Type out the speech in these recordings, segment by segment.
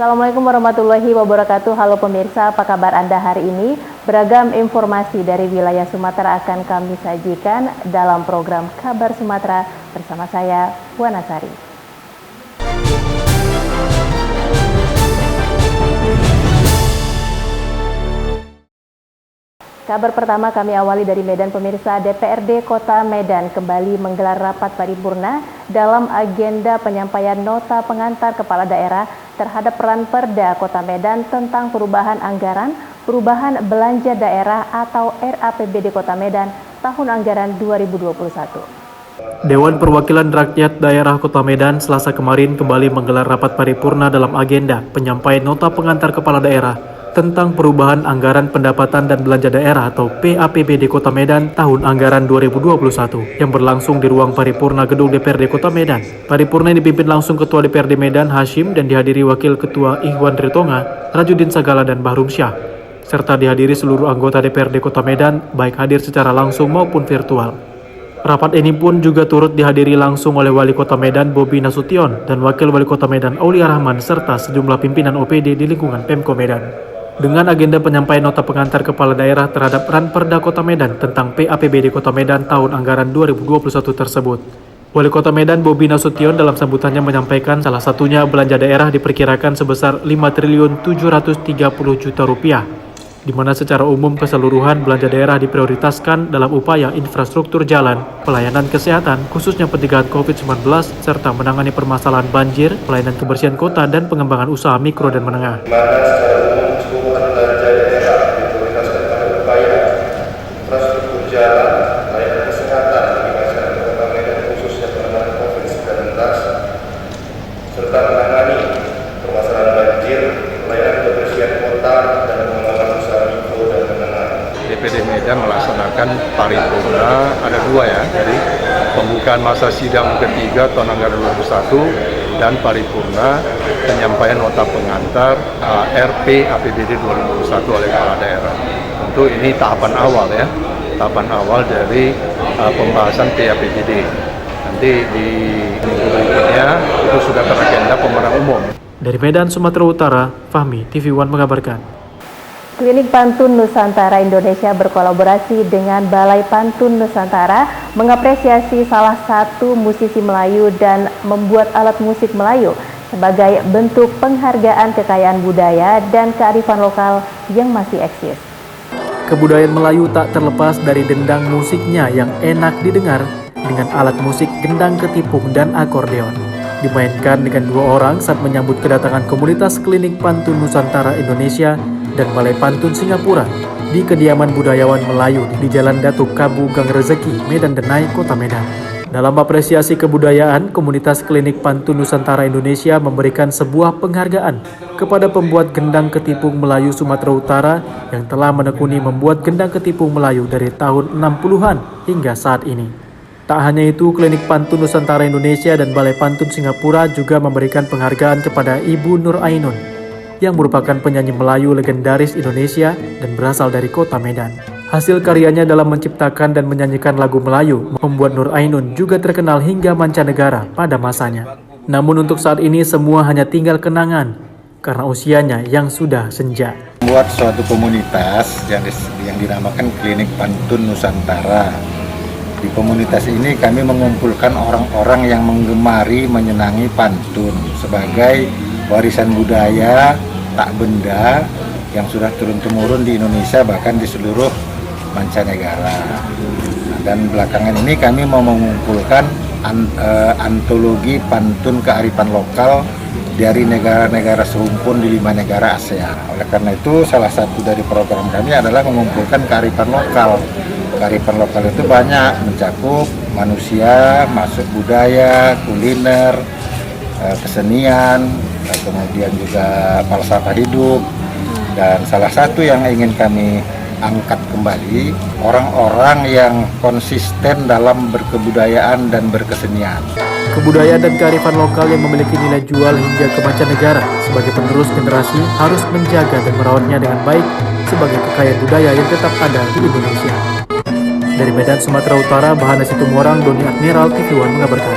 Assalamualaikum warahmatullahi wabarakatuh. Halo pemirsa, apa kabar Anda hari ini? Beragam informasi dari wilayah Sumatera akan kami sajikan dalam program Kabar Sumatera bersama saya, Puan Asari. Kabar pertama kami awali dari Medan pemirsa. DPRD Kota Medan kembali menggelar rapat paripurna dalam agenda penyampaian nota pengantar kepala daerah terhadap peran Perda Kota Medan tentang perubahan anggaran, perubahan belanja daerah atau RAPBD Kota Medan tahun anggaran 2021. Dewan Perwakilan Rakyat Daerah Kota Medan Selasa kemarin kembali menggelar rapat paripurna dalam agenda penyampaian nota pengantar kepala daerah tentang perubahan anggaran pendapatan dan belanja daerah atau PAPBD Kota Medan tahun anggaran 2021 yang berlangsung di ruang paripurna gedung DPRD Kota Medan. Paripurna yang dipimpin langsung Ketua DPRD Medan Hashim dan dihadiri Wakil Ketua Ihwan Ritonga, Rajudin Sagala dan Bahrum Syah, serta dihadiri seluruh anggota DPRD Kota Medan baik hadir secara langsung maupun virtual. Rapat ini pun juga turut dihadiri langsung oleh Wali Kota Medan Bobi Nasution dan Wakil Wali Kota Medan Aulia Rahman serta sejumlah pimpinan OPD di lingkungan Pemko Medan. Dengan agenda penyampaian nota pengantar kepala daerah terhadap peran Perda Kota Medan tentang PAPBD Kota Medan tahun anggaran 2021 tersebut. Wali Kota Medan Bobi Nasution dalam sambutannya menyampaikan salah satunya belanja daerah diperkirakan sebesar 5.730 juta rupiah, di mana secara umum keseluruhan belanja daerah diprioritaskan dalam upaya infrastruktur jalan, pelayanan kesehatan, khususnya pencegahan COVID-19, serta menangani permasalahan banjir, pelayanan kebersihan kota, dan pengembangan usaha mikro dan menengah. Serta menangani permasalahan banjir, pelayanan kebersihan kota, dan pengembangan usaha mikro dan menengah. DPD Medan melaksanakan paripurna, ada dua ya, jadi pembukaan masa sidang ketiga tahun anggaran 2021 dan paripurna penyampaian nota pengantar RP APBD 2021 oleh kepala daerah. Tentu ini tahapan awal ya, tahapan awal dari pembahasan PAPBD. Nanti di minggu berikutnya itu sudah teragenda pemenang umum. Dari Medan, Sumatera Utara, Fahmi, TV One mengabarkan. Klinik Pantun Nusantara Indonesia berkolaborasi dengan Balai Pantun Nusantara mengapresiasi salah satu musisi Melayu dan membuat alat musik Melayu sebagai bentuk penghargaan kekayaan budaya dan kearifan lokal yang masih eksis. Kebudayaan Melayu tak terlepas dari dendang musiknya yang enak didengar dengan alat musik gendang ketipung dan akordeon. Dimainkan dengan dua orang saat menyambut kedatangan komunitas Klinik Pantun Nusantara Indonesia dan Balai Pantun Singapura di kediaman budayawan Melayu di Jalan Datuk Kabu Gang Rezeki, Medan Denai, Kota Medan. Dalam apresiasi kebudayaan, komunitas Klinik Pantun Nusantara Indonesia memberikan sebuah penghargaan kepada pembuat gendang ketipung Melayu Sumatera Utara yang telah menekuni membuat gendang ketipung Melayu dari tahun 60-an hingga saat ini. Tak hanya itu, Klinik Pantun Nusantara Indonesia dan Balai Pantun Singapura juga memberikan penghargaan kepada Ibu Nur Ainun yang merupakan penyanyi Melayu legendaris Indonesia dan berasal dari Kota Medan. Hasil karyanya dalam menciptakan dan menyanyikan lagu Melayu membuat Nur Ainun juga terkenal hingga mancanegara pada masanya. Namun untuk saat ini semua hanya tinggal kenangan karena usianya yang sudah senja. Membuat suatu komunitas yang dinamakan Klinik Pantun Nusantara. Di komunitas ini kami mengumpulkan orang-orang yang menggemari menyenangi pantun sebagai warisan budaya tak benda yang sudah turun-temurun di Indonesia bahkan di seluruh mancanegara. Dan belakangan ini kami mau mengumpulkan antologi pantun kearifan lokal dari negara-negara serumpun di 5 negara ASEAN. Oleh karena itu salah satu dari program kami adalah mengumpulkan kearifan lokal. Kearifan lokal itu banyak, mencakup manusia, masuk budaya, kuliner, kesenian, kemudian juga falsafah hidup. Dan salah satu yang ingin kami angkat kembali, orang-orang yang konsisten dalam berkebudayaan dan berkesenian. Kebudayaan dan kearifan lokal yang memiliki nilai jual hingga ke mancanegara sebagai penerus generasi harus menjaga dan merawatnya dengan baik sebagai kekayaan budaya yang tetap ada di Indonesia. Dari Medan, Sumatera Utara, Bahana Situmorang, Doni Admiral, TV One mengabarkan.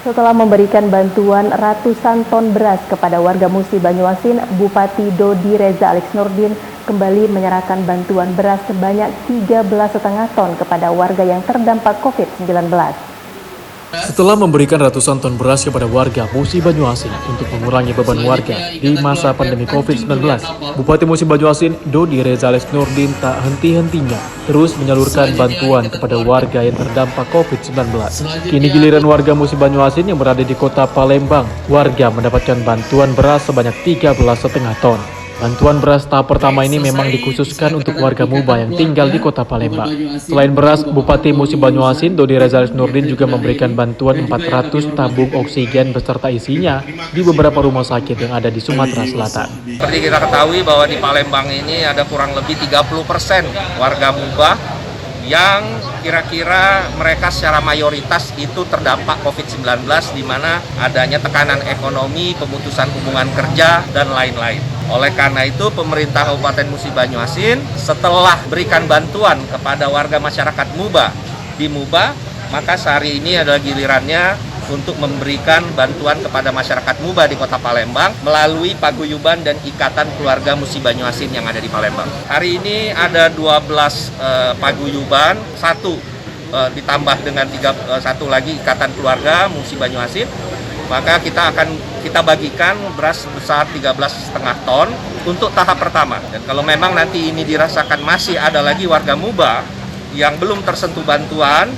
Setelah memberikan bantuan ratusan ton beras kepada warga Musi Banyuasin, Bupati Dodi Reza Alex Nurdin kembali menyerahkan bantuan beras sebanyak 13,5 ton kepada warga yang terdampak COVID-19. Setelah memberikan ratusan ton beras kepada warga Musi Banyuasin untuk mengurangi beban warga di masa pandemi COVID-19, Bupati Musi Banyuasin Dodi Reza Alex Nurdin tak henti-hentinya terus menyalurkan bantuan kepada warga yang terdampak COVID-19. Kini giliran warga Musi Banyuasin yang berada di kota Palembang, warga mendapatkan bantuan beras sebanyak 13,5 ton. Bantuan beras tahap pertama ini memang dikhususkan untuk warga Muba yang tinggal di kota Palembang. Selain beras, Bupati Musi Banyuasin Dodi Reza Alex Nurdin juga memberikan bantuan 400 tabung oksigen beserta isinya di beberapa rumah sakit yang ada di Sumatera Selatan. Seperti kita ketahui bahwa di Palembang ini ada kurang lebih 30% warga Muba yang kira-kira mereka secara mayoritas itu terdampak COVID-19, di mana adanya tekanan ekonomi, pemutusan hubungan kerja, dan lain-lain. Oleh karena itu, pemerintah Kabupaten Musi Banyuasin setelah berikan bantuan kepada warga masyarakat Muba di Muba, maka sehari ini adalah gilirannya untuk memberikan bantuan kepada masyarakat Muba di Kota Palembang melalui paguyuban dan ikatan keluarga Musi Banyuasin yang ada di Palembang. Hari ini ada 12 paguyuban, ditambah dengan satu lagi ikatan keluarga Musi Banyuasin. Maka kita bagikan beras sebesar 13,5 ton untuk tahap pertama. Dan kalau memang nanti ini dirasakan masih ada lagi warga Muba yang belum tersentuh bantuan,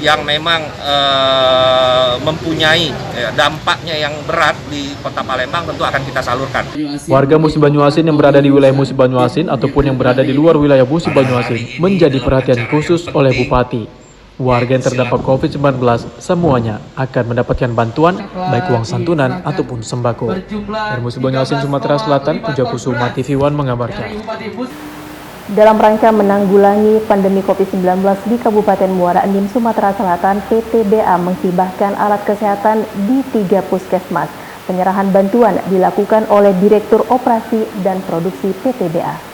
yang memang mempunyai dampaknya yang berat di Kota Palembang, tentu akan kita salurkan. Warga Musi Banyuasin yang berada di wilayah Musi Banyuasin ataupun yang berada di luar wilayah Musi Banyuasin menjadi perhatian khusus oleh Bupati. Warga yang terdampak COVID-19 semuanya akan mendapatkan bantuan baik uang santunan ataupun sembako. Dari Musi Banyuasin, Sumatera Selatan, Puja Kusuma, TV One mengabarkan. Dalam rangka menanggulangi pandemi COVID-19 di Kabupaten Muara Enim, Sumatera Selatan, PTBA menghibahkan alat kesehatan di 3 puskesmas. Penyerahan bantuan dilakukan oleh Direktur Operasi dan Produksi PTBA.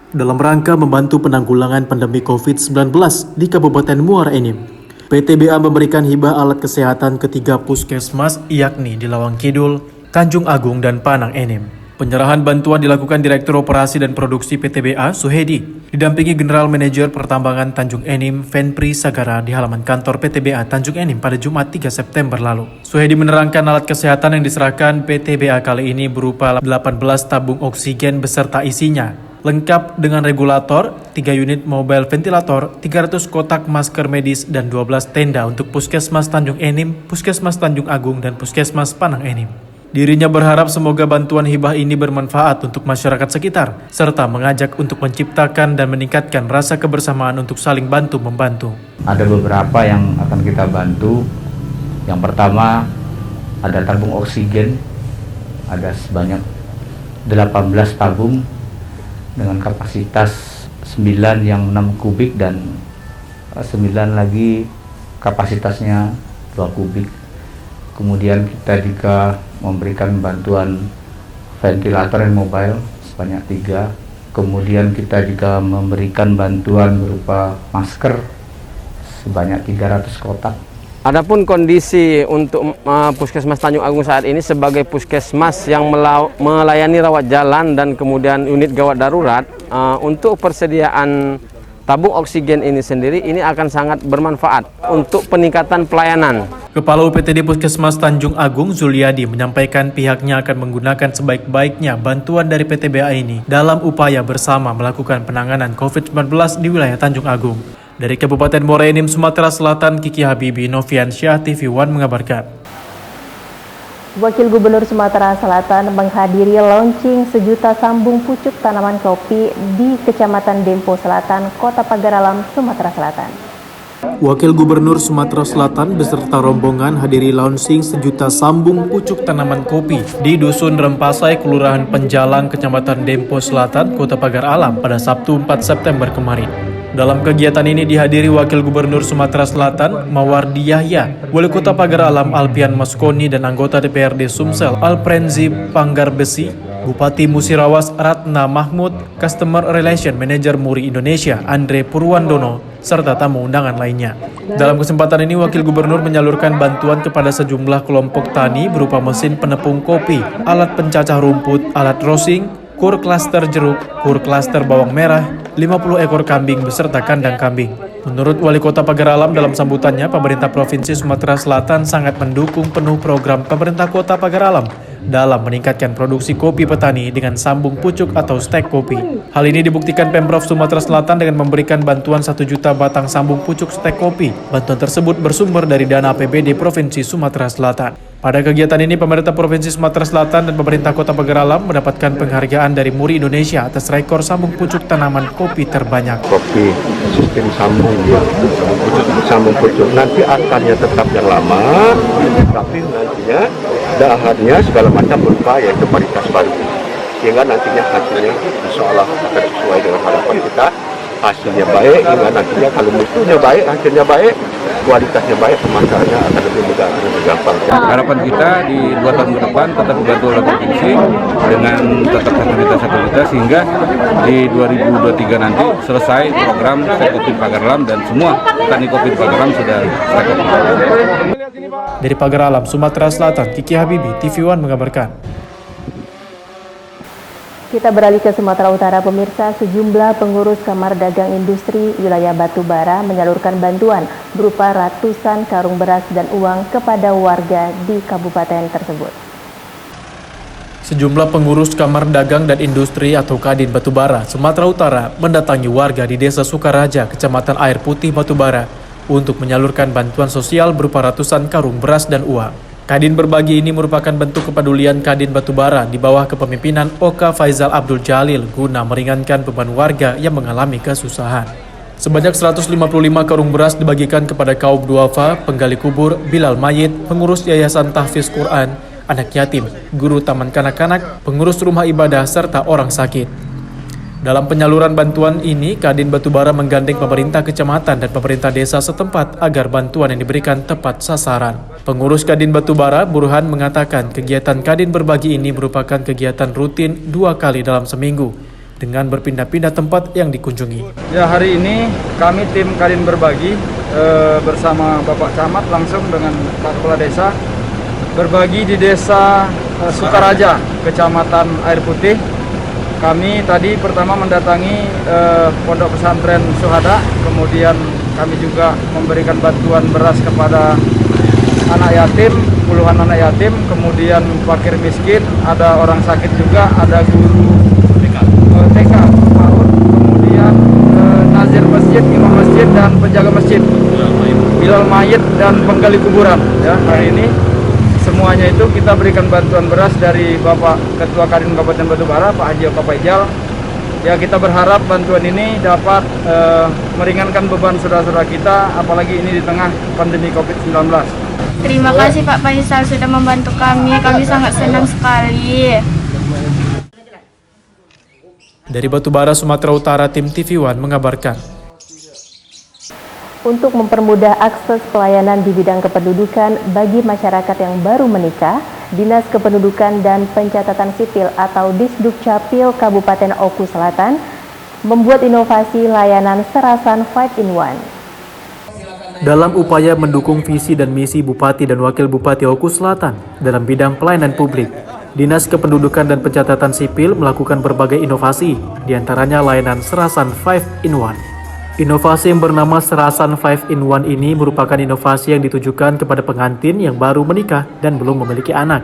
Dalam rangka membantu penanggulangan pandemi COVID-19 di Kabupaten Muara Enim, PTBA memberikan hibah alat kesehatan ke 3 puskesmas, yakni di Lawang Kidul, Tanjung Agung, dan Panang Enim. Penyerahan bantuan dilakukan Direktur Operasi dan Produksi PTBA, Suhedi, didampingi General Manager Pertambangan Tanjung Enim, Fenpri Sagara di halaman kantor PTBA Tanjung Enim pada Jumat 3 September lalu. Suhedi menerangkan alat kesehatan yang diserahkan PTBA kali ini berupa 18 tabung oksigen beserta isinya, lengkap dengan regulator, 3 unit mobile ventilator, 300 kotak masker medis, dan 12 tenda untuk Puskesmas Tanjung Enim, Puskesmas Tanjung Agung, dan Puskesmas Panang Enim. Dirinya berharap semoga bantuan hibah ini bermanfaat untuk masyarakat sekitar, serta mengajak untuk menciptakan dan meningkatkan rasa kebersamaan untuk saling bantu-membantu. Ada beberapa yang akan kita bantu. Yang pertama, ada tabung oksigen, ada sebanyak 18 tabung dengan kapasitas 9 yang 6 kubik dan 9 lagi kapasitasnya 2 kubik. Kemudian kita juga memberikan bantuan ventilator yang mobile sebanyak 3. Kemudian kita juga memberikan bantuan berupa masker sebanyak 300 kotak. Adapun kondisi untuk Puskesmas Tanjung Agung saat ini sebagai puskesmas yang melayani rawat jalan dan kemudian unit gawat darurat, untuk persediaan tabung oksigen ini sendiri ini akan sangat bermanfaat untuk peningkatan pelayanan. Kepala UPTD Puskesmas Tanjung Agung, Zuliadi, menyampaikan pihaknya akan menggunakan sebaik-baiknya bantuan dari PTBA ini dalam upaya bersama melakukan penanganan COVID-19 di wilayah Tanjung Agung. Dari Kabupaten Muara Enim, Sumatera Selatan, Kiki Habibi, Novian Syah, TV One mengabarkan. Wakil Gubernur Sumatera Selatan menghadiri launching 1 juta sambung pucuk tanaman kopi di Kecamatan Dempo Selatan, Kota Pagar Alam, Sumatera Selatan. Wakil Gubernur Sumatera Selatan beserta rombongan hadiri launching 1 juta sambung pucuk tanaman kopi di Dusun Rempasai, Kelurahan Penjalang, Kecamatan Dempo Selatan, Kota Pagar Alam pada Sabtu 4 September kemarin. Dalam kegiatan ini dihadiri Wakil Gubernur Sumatera Selatan Mawardi Yahya, Wali Kota Pagar Alam Alpian Maskoni dan anggota DPRD Sumsel Alprenzi Panggarbesi, Bupati Musirawas Ratna Mahmud, Customer Relation Manager Muri Indonesia Andre Purwandono, serta tamu undangan lainnya. Dalam kesempatan ini Wakil Gubernur menyalurkan bantuan kepada sejumlah kelompok tani berupa mesin penepung kopi, alat pencacah rumput, alat roasting, kur klaster jeruk, kur klaster bawang merah, 50 ekor kambing beserta kandang kambing. Menurut Wali Kota Pagar Alam dalam sambutannya, pemerintah Provinsi Sumatera Selatan sangat mendukung penuh program pemerintah Kota Pagar Alam dalam meningkatkan produksi kopi petani dengan sambung pucuk atau stek kopi. Hal ini dibuktikan Pemprov Sumatera Selatan dengan memberikan bantuan 1 juta batang sambung pucuk stek kopi. Bantuan tersebut bersumber dari dana APBD Provinsi Sumatera Selatan. Pada kegiatan ini, pemerintah Provinsi Sumatera Selatan dan pemerintah Kota Pagar Alam mendapatkan penghargaan dari Muri Indonesia atas rekor sambung pucuk tanaman kopi terbanyak. Kopi sistem sambung pucuk nanti akarnya tetap yang lama, tapi nantinya dahannya segala macam berupa yaitu varietas baru, sehingga nantinya hasilnya insya Allah akan sesuai dengan harapan kita. Hasilnya baik, hingga nantinya kalau mutunya baik, hasilnya baik, kualitasnya baik, pemasarannya akan lebih mudah, lebih gampang. Harapan kita di 2 tahun ke depan tetap dibantu oleh provinsi dengan tetap satelit sehingga di 2023 nanti selesai program stek kopi Pagar Alam dan semua petani kopi di Pagar Alam sudah stek kopi. Dari Pagar Alam, Sumatera Selatan, Kiki Habibi, TV One mengabarkan. Kita beralih ke Sumatera Utara, pemirsa. Sejumlah pengurus Kamar Dagang Industri wilayah Batubara menyalurkan bantuan berupa ratusan karung beras dan uang kepada warga di kabupaten tersebut. Sejumlah pengurus Kamar Dagang dan Industri atau Kadin Batubara, Sumatera Utara mendatangi warga di Desa Sukaraja, Kecamatan Air Putih, Batubara untuk menyalurkan bantuan sosial berupa ratusan karung beras dan uang. Kadin Berbagi ini merupakan bentuk kepedulian Kadin Batubara di bawah kepemimpinan Oka Faizal Abdul Jalil guna meringankan beban warga yang mengalami kesusahan. Sebanyak 155 karung beras dibagikan kepada kaum duafa, penggali kubur, bilal mayit, pengurus Yayasan Tahfiz Quran, anak yatim, guru taman kanak-kanak, pengurus rumah ibadah, serta orang sakit. Dalam penyaluran bantuan ini, Kadin Batubara menggandeng pemerintah kecamatan dan pemerintah desa setempat agar bantuan yang diberikan tepat sasaran. Pengurus Kadin Batubara, Burhan, mengatakan kegiatan Kadin Berbagi ini merupakan kegiatan rutin 2 kali dalam seminggu dengan berpindah-pindah tempat yang dikunjungi. Ya, hari ini kami tim Kadin Berbagi bersama Bapak Camat langsung dengan Pak Kepala Desa berbagi di Desa Sukaraja, Kecamatan Air Putih. Kami tadi pertama mendatangi Pondok Pesantren Suhada, kemudian kami juga memberikan bantuan beras kepada anak yatim, puluhan anak yatim, kemudian fakir miskin, ada orang sakit juga, ada guru TK, PAUD, kemudian nazir masjid, imam masjid, dan penjaga masjid, bilal mayit, dan penggali kuburan. Ya, hari ini semuanya itu kita berikan bantuan beras dari Bapak Ketua Kadin Kabupaten Batubara, Pak Haji Oka Faizal. Ya, kita berharap bantuan ini dapat meringankan beban saudara-saudara kita, apalagi ini di tengah pandemi COVID-19. Terima kasih Pak Faizal sudah membantu kami sangat senang sekali. Dari Batubara, Sumatera Utara, tim TV One mengabarkan. Untuk mempermudah akses pelayanan di bidang kependudukan bagi masyarakat yang baru menikah, Dinas Kependudukan dan Pencatatan Sipil atau Disdukcapil Kabupaten Oku Selatan membuat inovasi layanan serasan 5-in-1. Dalam upaya mendukung visi dan misi Bupati dan Wakil Bupati Oku Selatan dalam bidang pelayanan publik, Dinas Kependudukan dan Pencatatan Sipil melakukan berbagai inovasi, diantaranya layanan serasan 5-in-1. Inovasi yang bernama Serasan 5-in-1 ini merupakan inovasi yang ditujukan kepada pengantin yang baru menikah dan belum memiliki anak.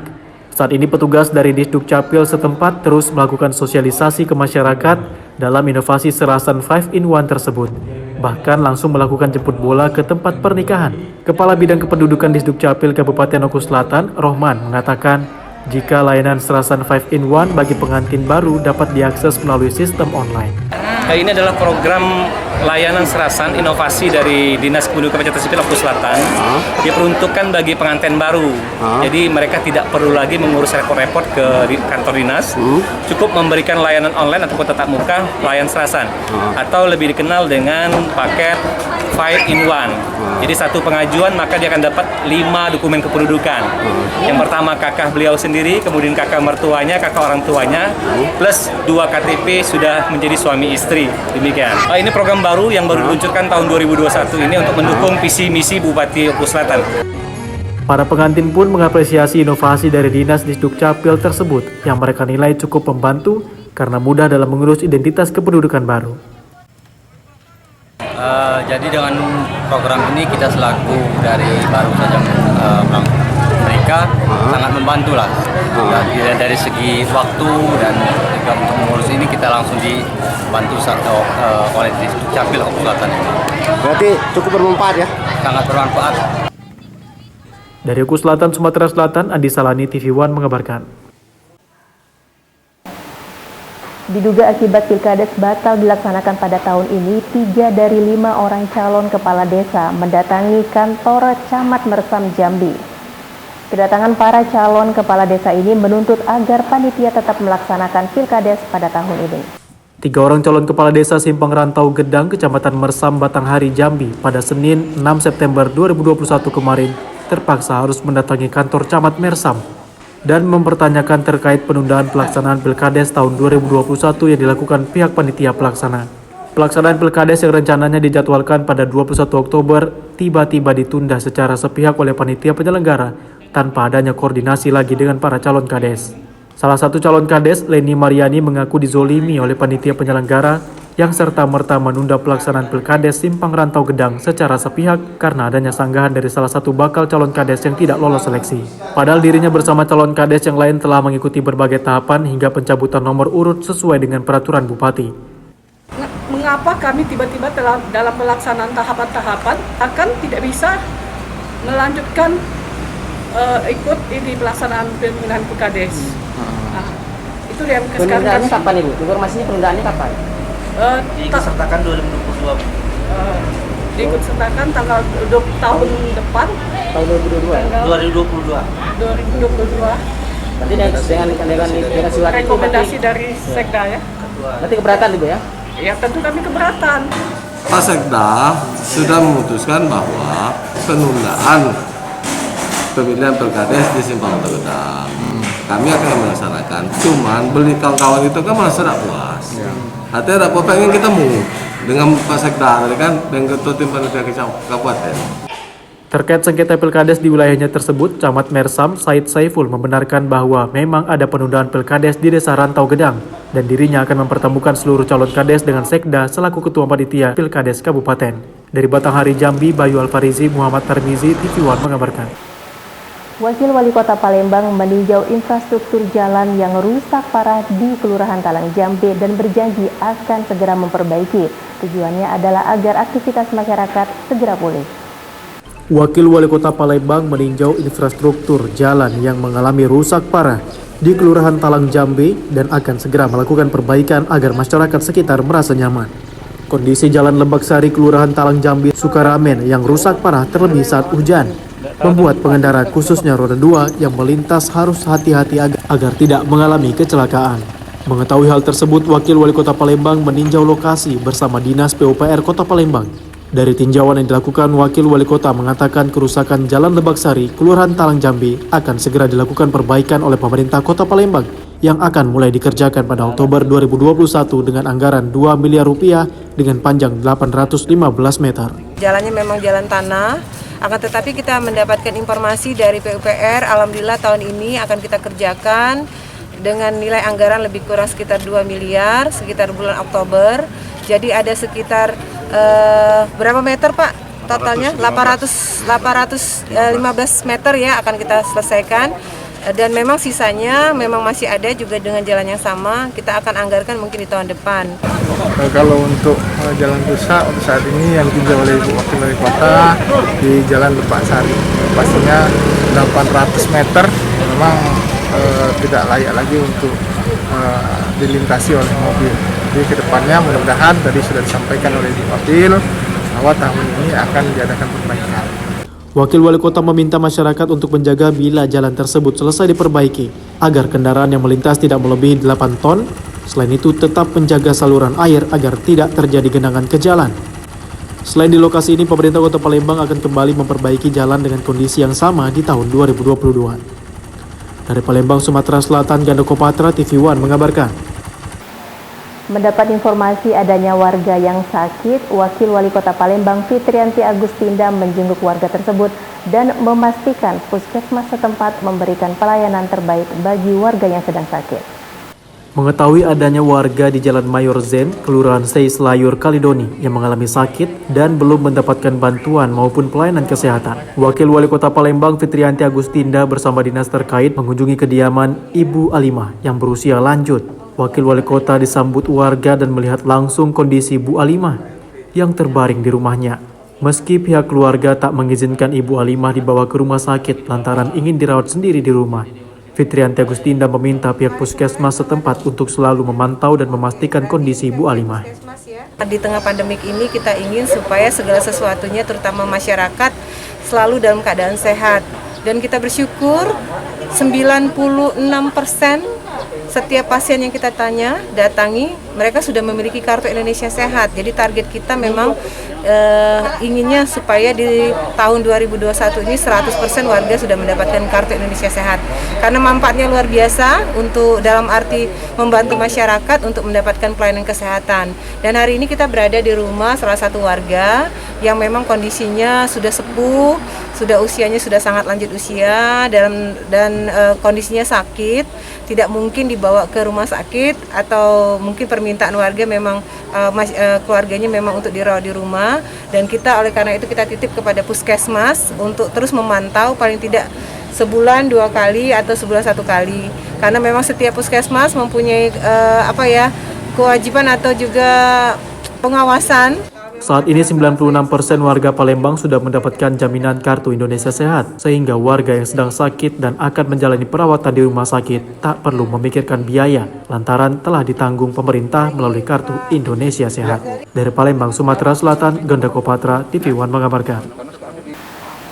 Saat ini petugas dari Disdukcapil setempat terus melakukan sosialisasi ke masyarakat dalam inovasi Serasan 5-in-1 tersebut. Bahkan langsung melakukan jemput bola ke tempat pernikahan. Kepala Bidang Kependudukan Disdukcapil Kabupaten Oku Selatan, Rohman, mengatakan jika layanan serasan 5-in-1 bagi pengantin baru dapat diakses melalui sistem online. Ini adalah program layanan serasan inovasi dari Dinas Kependudukan Pencatatan Sipil Lombok Selatan. Diperuntukkan bagi pengantin baru. Jadi mereka tidak perlu lagi mengurus repot-repot ke kantor dinas. Cukup memberikan layanan online ataupun tatap muka layanan serasan. Atau lebih dikenal dengan paket 5-in-1. Jadi satu pengajuan maka dia akan dapat 5 dokumen kependudukan. Yang pertama kakak beliau sendiri, kemudian kakak mertuanya, kakak orang tuanya, plus 2 KTP sudah menjadi suami istri. Demikian. Ini program baru yang baru diluncurkan tahun 2021 ini untuk mendukung visi misi Bupati Oku Selatan. Para pengantin pun mengapresiasi inovasi dari Dinas Disdukcapil tersebut yang mereka nilai cukup membantu karena mudah dalam mengurus identitas kependudukan baru. Jadi dengan program ini kita selaku dari baru saja mereka sangat membantu lah. Dari segi waktu dan juga untuk mengurus ini kita langsung dibantu oleh Disdukcapil Oku Selatan ini. Berarti cukup bermanfaat ya? Sangat bermanfaat. Dari Oku Selatan, Sumatera Selatan, Andi Salani, TV One mengabarkan. Diduga akibat pilkades batal dilaksanakan pada tahun ini, 3 dari 5 orang calon kepala desa mendatangi kantor Camat Mersam Jambi. Kedatangan para calon kepala desa ini menuntut agar panitia tetap melaksanakan pilkades pada tahun ini. 3 orang calon kepala desa Simpang Rantau Gedang, Kecamatan Mersam, Batanghari, Jambi pada Senin 6 September 2021 kemarin terpaksa harus mendatangi kantor Camat Mersam dan mempertanyakan terkait penundaan pelaksanaan Pilkades tahun 2021 yang dilakukan pihak panitia pelaksana. Pelaksanaan Pilkades yang rencananya dijadwalkan pada 21 Oktober tiba-tiba ditunda secara sepihak oleh panitia penyelenggara tanpa adanya koordinasi lagi dengan para calon kades. Salah satu calon kades, Leni Mariani, mengaku dizolimi oleh panitia penyelenggara yang serta-merta menunda pelaksanaan Pilkades Simpang Rantau Gedang secara sepihak karena adanya sanggahan dari salah satu bakal calon kades yang tidak lolos seleksi. Padahal dirinya bersama calon kades yang lain telah mengikuti berbagai tahapan hingga pencabutan nomor urut sesuai dengan peraturan Bupati. Mengapa kami tiba-tiba dalam pelaksanaan tahapan-tahapan akan tidak bisa melanjutkan ikut ini pelaksanaan pemilihan Pilkades? Nah, itu yang sekarang. Penundaannya kapan Ibu? Informasinya penundaannya kapan? Diikutsertakan 2022. Diikutsertakan tanggal tahun depan. Tahun 2022. 2022. Berarti dengan surat rekomendasi dari Sekda ya. Berarti keberatan Ibu ya? Ya tentu kami keberatan. Pak Sekda sudah memutuskan bahwa penundaan pemilihan Pilkades di Simpang Rantau Gedang kami akan melaksanakan. Cuman beli kawan-kawan itu kan merasa tidak puas. Artinya tidak pengen ketemu dengan Pak Sekda tadi kan dan ketua tim panitia kabupaten. Terkait sengketa Pilkades di wilayahnya tersebut, Camat Mersam Said Saiful membenarkan bahwa memang ada penundaan Pilkades di Desa Rantau Gedang dan dirinya akan mempertemukan seluruh calon kades dengan Sekda selaku ketua panitia Pilkades Kabupaten. Dari Batanghari, Jambi, Bayu Alfarizi, Muhammad Tarmizi, TV One mengabarkan. Wakil Wali Kota Palembang meninjau infrastruktur jalan yang rusak parah di Kelurahan Talang Jambe dan berjanji akan segera memperbaiki. Tujuannya adalah agar aktivitas masyarakat segera pulih. Wakil Wali Kota Palembang meninjau infrastruktur jalan yang mengalami rusak parah di Kelurahan Talang Jambe dan akan segera melakukan perbaikan agar masyarakat sekitar merasa nyaman. Kondisi Jalan Lebak Sari Kelurahan Talang Jambe Sukaramen yang rusak parah terlebih saat hujan membuat pengendara khususnya roda 2 yang melintas harus hati-hati agar tidak mengalami kecelakaan. Mengetahui hal tersebut, Wakil Wali Kota Palembang meninjau lokasi bersama Dinas PUPR Kota Palembang. Dari tinjauan yang dilakukan, Wakil Wali Kota mengatakan kerusakan Jalan Lebak Sari Kelurahan Talang Jambe akan segera dilakukan perbaikan oleh pemerintah Kota Palembang yang akan mulai dikerjakan pada Oktober 2021 dengan anggaran 2 miliar rupiah dengan panjang 815 meter. Jalannya memang jalan tanah, akan tetapi kita mendapatkan informasi dari PUPR, alhamdulillah tahun ini akan kita kerjakan dengan nilai anggaran lebih kurang sekitar 2 miliar, sekitar bulan Oktober. Jadi ada sekitar berapa meter Pak totalnya? 815 meter ya akan kita selesaikan. Dan memang sisanya memang masih ada juga dengan jalan yang sama, kita akan anggarkan mungkin di tahun depan. Kalau untuk jalan rusak untuk saat ini yang ditinjau oleh Ibu Wakil Wali Kota di Jalan Lebak Sari, pastinya 800 meter memang tidak layak lagi untuk dilintasi oleh mobil. Jadi kedepannya mudah-mudahan tadi sudah disampaikan oleh Ibu Wakil bahwa tahun ini akan diadakan perbaikan. Wakil Wali Kota meminta masyarakat untuk menjaga bila jalan tersebut selesai diperbaiki agar kendaraan yang melintas tidak melebihi 8 ton. Selain itu tetap menjaga saluran air agar tidak terjadi genangan ke jalan. Selain di lokasi ini, pemerintah Kota Palembang akan kembali memperbaiki jalan dengan kondisi yang sama di tahun 2022. Dari Palembang, Sumatera Selatan, Ganda Kopatra, TV One mengabarkan. Mendapat informasi adanya warga yang sakit, Wakil Wali Kota Palembang Fitrianti Agustinda menjenguk warga tersebut dan memastikan puskesmas setempat memberikan pelayanan terbaik bagi warga yang sedang sakit. Mengetahui adanya warga di Jalan Mayor Zen, Kelurahan Sei Selayur, Kalidoni yang mengalami sakit dan belum mendapatkan bantuan maupun pelayanan kesehatan, Wakil Wali Kota Palembang Fitrianti Agustinda bersama dinas terkait mengunjungi kediaman Ibu Alimah yang berusia lanjut. Wakil Wali Kota disambut warga dan melihat langsung kondisi Bu Alimah yang terbaring di rumahnya. Meski pihak keluarga tak mengizinkan Ibu Alimah dibawa ke rumah sakit lantaran ingin dirawat sendiri di rumah, Fitrianti Agustinda meminta pihak puskesmas setempat untuk selalu memantau dan memastikan kondisi Bu Alimah. Di tengah pandemik ini kita ingin supaya segala sesuatunya terutama masyarakat selalu dalam keadaan sehat. Dan kita bersyukur 96% setiap pasien yang kita datangi, mereka sudah memiliki kartu Indonesia Sehat. Jadi target kita memang inginnya supaya di tahun 2021 ini 100% warga sudah mendapatkan kartu Indonesia Sehat. Karena manfaatnya luar biasa untuk dalam arti membantu masyarakat untuk mendapatkan pelayanan kesehatan. Dan hari ini kita berada di rumah salah satu warga yang memang kondisinya sudah sepuh, sudah usianya sudah sangat lanjut usia dan kondisinya sakit, tidak mungkin dibawa ke rumah sakit atau mungkin permintaan warga memang keluarganya memang untuk dirawat di rumah, dan kita oleh karena itu kita titip kepada puskesmas untuk terus memantau paling tidak sebulan 2 kali atau sebulan 1 kali, karena memang setiap puskesmas mempunyai kewajiban atau juga pengawasan. Saat ini 96% warga Palembang sudah mendapatkan jaminan kartu Indonesia Sehat, sehingga warga yang sedang sakit dan akan menjalani perawatan di rumah sakit tak perlu memikirkan biaya lantaran telah ditanggung pemerintah melalui kartu Indonesia Sehat. Dari Palembang, Sumatera Selatan, Ganda Kopatra, TV One mengabarkan.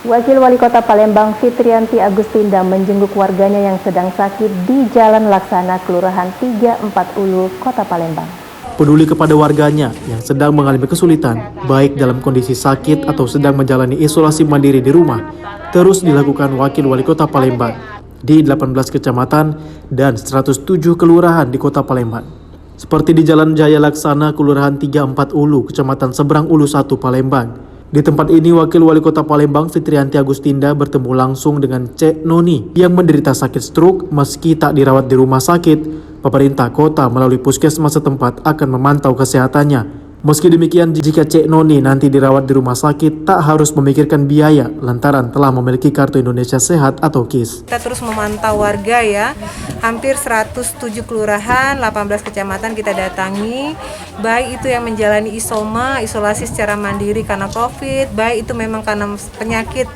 Wakil Wali Kota Palembang Fitrianti Agustinda menjenguk warganya yang sedang sakit di Jalan Laksana, Kelurahan 34 Ulu, Kota Palembang. Peduli kepada warganya yang sedang mengalami kesulitan, baik dalam kondisi sakit atau sedang menjalani isolasi mandiri di rumah, terus dilakukan Wakil Wali Kota Palembang di 18 kecamatan dan 107 kelurahan di Kota Palembang. Seperti di Jalan Jaya Laksana, Kelurahan 34 Ulu, Kecamatan Seberang Ulu 1, Palembang. Di tempat ini, Wakil Wali Kota Palembang Fitrianti Agustinda bertemu langsung dengan Cek Noni yang menderita sakit stroke. Meski tak dirawat di rumah sakit, pemerintah kota melalui puskesmas setempat akan memantau kesehatannya. Meski demikian, jika Cek Noni nanti dirawat di rumah sakit, tak harus memikirkan biaya lantaran telah memiliki kartu Indonesia Sehat atau KIS. Kita terus memantau warga ya, hampir 107 kelurahan, 18 kecamatan kita datangi, baik itu yang menjalani isolasi secara mandiri karena COVID, baik itu memang karena penyakit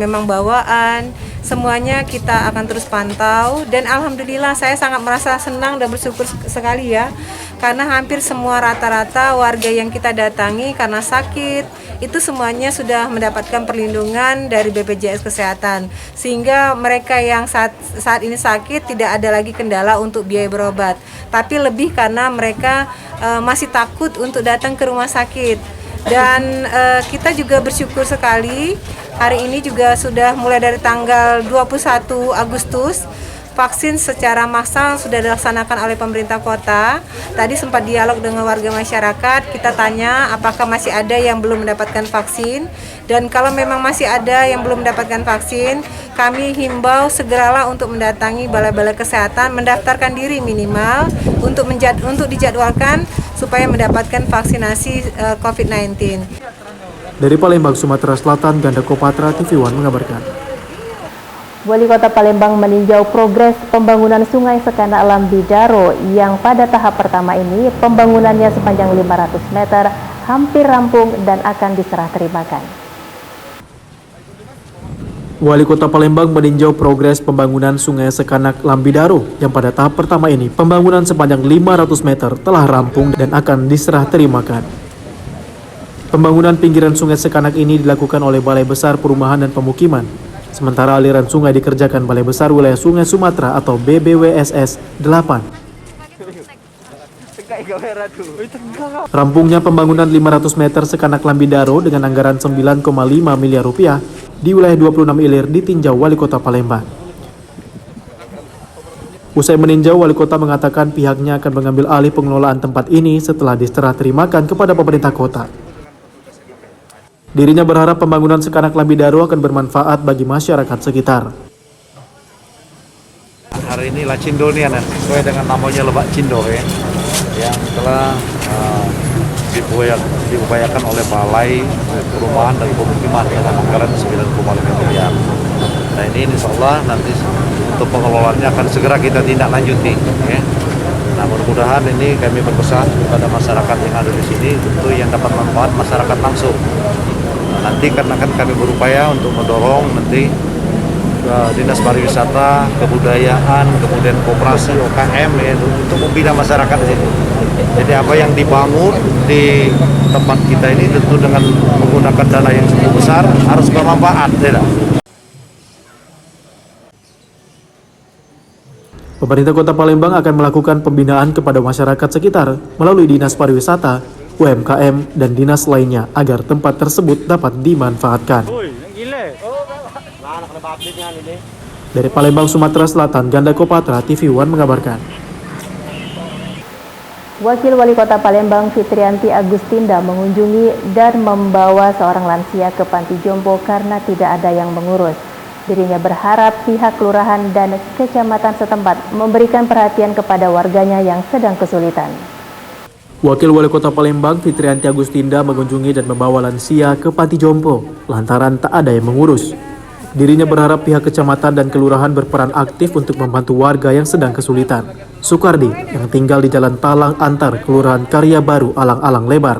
memang bawaan, semuanya kita akan terus pantau. Dan alhamdulillah saya sangat merasa senang dan bersyukur sekali ya, karena hampir semua rata-rata warga yang kita datangi karena sakit itu semuanya sudah mendapatkan perlindungan dari BPJS Kesehatan, sehingga mereka yang saat ini sakit tidak ada lagi kendala untuk biaya berobat, tapi lebih karena mereka masih takut untuk datang ke rumah sakit. Dan kita juga bersyukur sekali hari ini juga sudah mulai dari tanggal 21 Agustus vaksin secara massal sudah dilaksanakan oleh pemerintah kota. Tadi sempat dialog dengan warga masyarakat, kita tanya apakah masih ada yang belum mendapatkan vaksin. Dan kalau memang masih ada yang belum mendapatkan vaksin, kami himbau segeralah untuk mendatangi balai-balai kesehatan, mendaftarkan diri minimal untuk dijadwalkan supaya mendapatkan vaksinasi COVID-19. Dari Palembang, Sumatera Selatan, Ganda Kopatra, TV One mengabarkan. Wali Kota Palembang meninjau progres pembangunan Sungai Sekana Alam di Daro yang pada tahap pertama ini pembangunannya sepanjang 500 meter hampir rampung dan akan diserah terimakan. Wali Kota Palembang meninjau progres pembangunan Sungai Sekanak Lambidaro yang pada tahap pertama ini pembangunan sepanjang 500 meter telah rampung dan akan diserah terimakan. Pembangunan pinggiran Sungai Sekanak ini dilakukan oleh Balai Besar Perumahan dan Pemukiman, sementara aliran sungai dikerjakan Balai Besar Wilayah Sungai Sumatera atau BBWSS 8. Rampungnya pembangunan 500 meter Sekanak Lambidaro dengan anggaran 9,5 miliar rupiah di wilayah 26 ilir ditinjau Wali Kota Palembang. Usai meninjau, Wali Kota mengatakan pihaknya akan mengambil alih pengelolaan tempat ini setelah diserah terimakan kepada pemerintah kota. Dirinya berharap pembangunan Sekanak Lambidaro akan bermanfaat bagi masyarakat sekitar. Hari ini Lacindo nih, sesuai dengan namanya Lebak Cindo ya, yang telah diupayakan oleh Balai Perumahan dan Pemukiman dengan anggaran 9,5 miliar. Nah ini insya Allah nanti untuk pengelolaannya akan segera kita tindak lanjuti. Ya. Nah mudah-mudahan ini kami berpesan kepada masyarakat yang ada di sini, tentu yang dapat manfaat masyarakat langsung. Nah, nanti karena kan kami berupaya untuk mendorong nanti Dinas Pariwisata, Kebudayaan, kemudian Koperasi, UKM ya, untuk membina masyarakat di sini. Jadi apa yang dibangun di tempat kita ini tentu dengan menggunakan dana yang cukup besar harus bermanfaat. Tidak? Pemerintah Kota Palembang akan melakukan pembinaan kepada masyarakat sekitar melalui Dinas Pariwisata, UMKM, dan dinas lainnya agar tempat tersebut dapat dimanfaatkan. Dari Palembang, Sumatera Selatan, Ganda Kopatra, TV One mengabarkan. Wakil Wali Kota Palembang Fitrianti Agustinda mengunjungi dan membawa seorang lansia ke Panti Jompo karena tidak ada yang mengurus. Dirinya berharap pihak kelurahan dan kecamatan setempat memberikan perhatian kepada warganya yang sedang kesulitan. Wakil Wali Kota Palembang Fitrianti Agustinda mengunjungi dan membawa lansia ke Panti Jompo lantaran tak ada yang mengurus. Dirinya berharap pihak kecamatan dan kelurahan berperan aktif untuk membantu warga yang sedang kesulitan. Sukardi yang tinggal di Jalan Talang Antar, Kelurahan Karya Baru, Alang-Alang Lebar,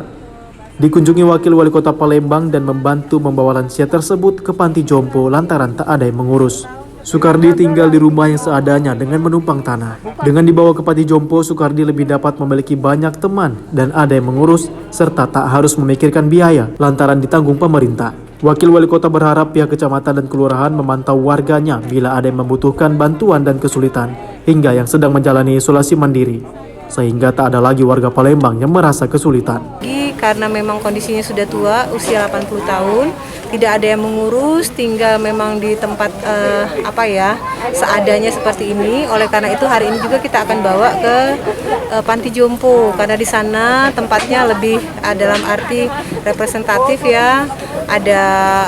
dikunjungi Wakil Wali Kota Palembang dan membantu membawa lansia tersebut ke Panti Jompo lantaran tak ada yang mengurus. Sukardi tinggal di rumah yang seadanya dengan menumpang tanah. Dengan dibawa ke Panti Jompo, Sukardi lebih dapat memiliki banyak teman dan ada yang mengurus serta tak harus memikirkan biaya lantaran ditanggung pemerintah. Wakil Wali Kota berharap pihak kecamatan dan kelurahan memantau warganya bila ada yang membutuhkan bantuan dan kesulitan hingga yang sedang menjalani isolasi mandiri, sehingga tak ada lagi warga Palembang yang merasa kesulitan. Karena memang kondisinya sudah tua, usia 80 tahun, tidak ada yang mengurus, tinggal memang di tempat seadanya seperti ini. Oleh karena itu hari ini juga kita akan bawa ke Panti Jompo karena di sana tempatnya lebih dalam arti representatif ya. Ada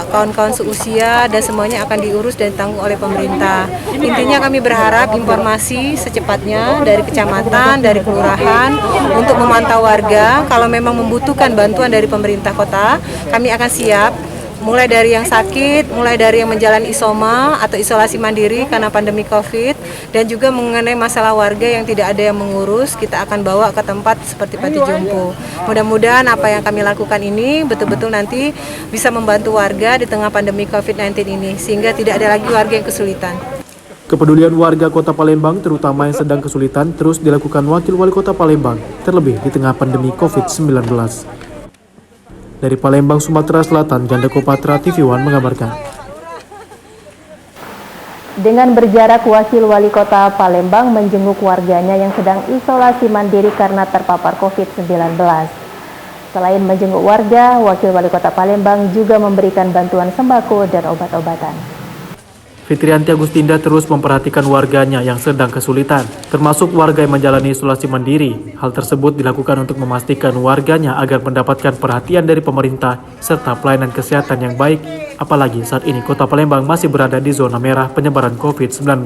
kawan-kawan seusia dan semuanya akan diurus dan ditanggung oleh pemerintah. Intinya kami berharap informasi secepatnya dari kecamatan, dari kelurahan untuk memantau warga. Kalau memang membutuhkan bantuan dari pemerintah kota, kami akan siap. Mulai dari yang sakit, mulai dari yang menjalani isoma atau isolasi mandiri karena pandemi COVID, dan juga mengenai masalah warga yang tidak ada yang mengurus, kita akan bawa ke tempat seperti Panti Jompo. Mudah-mudahan apa yang kami lakukan ini betul-betul nanti bisa membantu warga di tengah pandemi COVID-19 ini, sehingga tidak ada lagi warga yang kesulitan. Kepedulian warga Kota Palembang, terutama yang sedang kesulitan, terus dilakukan Wakil Wali Kota Palembang, terlebih di tengah pandemi COVID-19. Dari Palembang, Sumatera Selatan, Ganda Kopatra, TV One mengabarkan. Dengan berjarak, Wakil Wali Kota Palembang menjenguk warganya yang sedang isolasi mandiri karena terpapar COVID-19. Selain menjenguk warga, Wakil Wali Kota Palembang juga memberikan bantuan sembako dan obat-obatan. Fitrianti Agustinda terus memperhatikan warganya yang sedang kesulitan, termasuk warga yang menjalani isolasi mandiri. Hal tersebut dilakukan untuk memastikan warganya agar mendapatkan perhatian dari pemerintah serta pelayanan kesehatan yang baik, apalagi saat ini Kota Palembang masih berada di zona merah penyebaran COVID-19.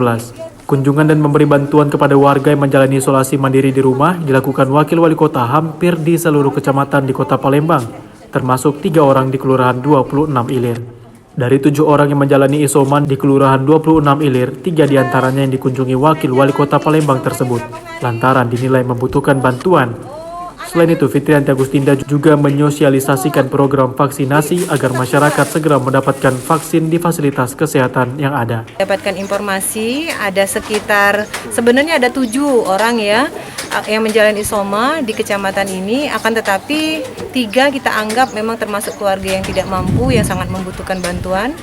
Kunjungan dan memberi bantuan kepada warga yang menjalani isolasi mandiri di rumah dilakukan Wakil Wali Kota hampir di seluruh kecamatan di Kota Palembang, termasuk 3 orang di Kelurahan 26 Ilir. Dari 7 orang yang menjalani isoman di Kelurahan 26 Ilir, 3 diantaranya yang dikunjungi Wakil Wali Kota Palembang tersebut, lantaran dinilai membutuhkan bantuan. Selain itu, Fitrianti Agustinda juga menyosialisasikan program vaksinasi agar masyarakat segera mendapatkan vaksin di fasilitas kesehatan yang ada. Dapatkan informasi ada sekitar sebenarnya ada 7 orang ya yang menjalani isoma di kecamatan ini, akan tetapi 3 kita anggap memang termasuk keluarga yang tidak mampu, yang sangat membutuhkan bantuan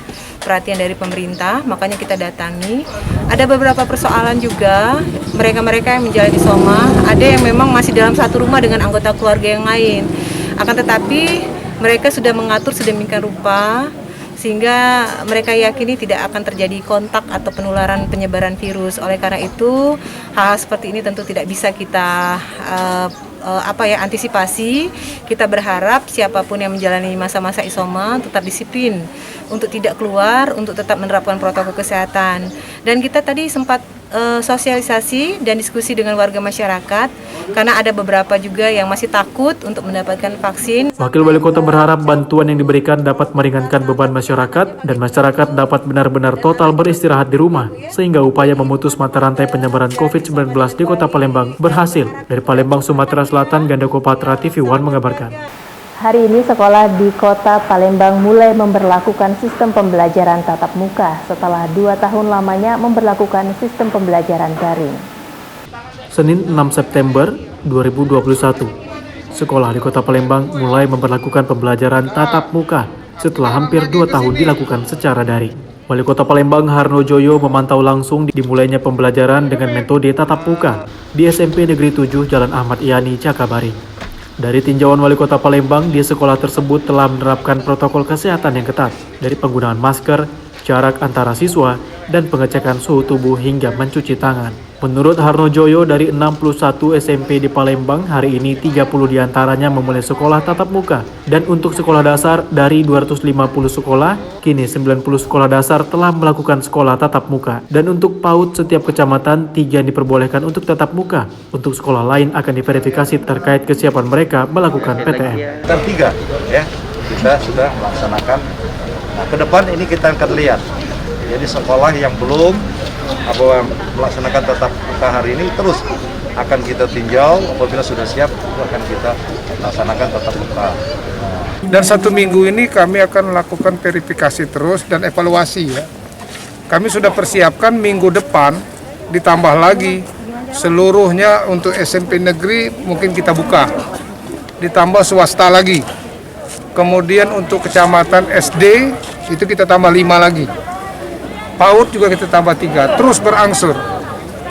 perhatian dari pemerintah, makanya kita datangi. Ada beberapa persoalan juga, mereka-mereka yang menjalani isoma, ada yang memang masih dalam satu rumah dengan anggota keluarga yang lain. Akan tetapi mereka sudah mengatur sedemikian rupa sehingga mereka yakini tidak akan terjadi kontak atau penularan penyebaran virus. Oleh karena itu, hal seperti ini tentu tidak bisa kita antisipasi. Kita berharap siapapun yang menjalani masa-masa isoma tetap disiplin untuk tidak keluar, untuk tetap menerapkan protokol kesehatan. Dan kita tadi sempat sosialisasi dan diskusi dengan warga masyarakat karena ada beberapa juga yang masih takut untuk mendapatkan vaksin. Wakil Wali Kota berharap bantuan yang diberikan dapat meringankan beban masyarakat dan masyarakat dapat benar-benar total beristirahat di rumah sehingga upaya memutus mata rantai penyebaran COVID-19 di Kota Palembang berhasil. Dari Palembang, Sumatera Selatan, Gandako Patra, TV One mengabarkan. Hari ini sekolah di Kota Palembang mulai memberlakukan sistem pembelajaran tatap muka setelah 2 tahun lamanya memberlakukan sistem pembelajaran daring. Senin 6 September 2021, sekolah di Kota Palembang mulai memberlakukan pembelajaran tatap muka setelah hampir 2 tahun dilakukan secara daring. Wali Kota Palembang Harno Joyo memantau langsung dimulainya pembelajaran dengan metode tatap muka di SMP Negeri 7 Jalan Ahmad Yani, Cakabaring. Dari tinjauan Wali Kota Palembang, di sekolah tersebut telah menerapkan protokol kesehatan yang ketat, dari penggunaan masker, jarak antara siswa, dan pengecekan suhu tubuh hingga mencuci tangan. Menurut Harno Joyo, dari 61 SMP di Palembang, hari ini 30 diantaranya memulai sekolah tatap muka. Dan untuk sekolah dasar, dari 250 sekolah, kini 90 sekolah dasar telah melakukan sekolah tatap muka. Dan untuk PAUD setiap kecamatan, 3 yang diperbolehkan untuk tatap muka. Untuk sekolah lain akan diverifikasi terkait kesiapan mereka melakukan PTM. Dan 3 ya, kita sudah melaksanakan. Nah, ke depan ini kita akan lihat. Jadi sekolah yang belum melaksanakan tatap muka hari ini terus akan kita tinjau, apabila sudah siap akan kita laksanakan tatap muka. Dan 1 minggu ini kami akan melakukan verifikasi terus dan evaluasi ya. Kami sudah persiapkan minggu depan ditambah lagi seluruhnya untuk SMP negeri mungkin kita buka, ditambah swasta lagi. Kemudian untuk kecamatan SD itu kita tambah 5 lagi. PAUD juga kita tambah 3, terus berangsur.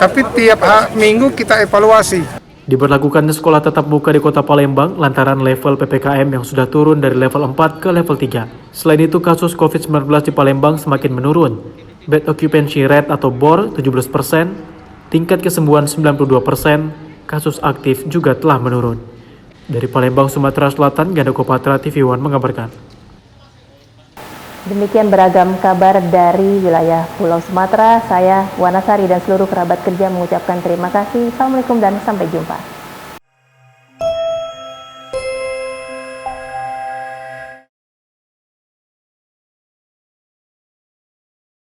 Tapi tiap minggu kita evaluasi. Diberlakukannya sekolah tatap muka di Kota Palembang lantaran level PPKM yang sudah turun dari level 4 ke level 3. Selain itu, kasus COVID-19 di Palembang semakin menurun. Bed occupancy rate atau BOR 17%, tingkat kesembuhan 92%, kasus aktif juga telah menurun. Dari Palembang, Sumatera Selatan, Gandako Patra, TV One mengabarkan. Demikian beragam kabar dari wilayah Pulau Sumatera. Saya Wanasari dan seluruh kerabat kerja mengucapkan terima kasih. Assalamualaikum dan sampai jumpa.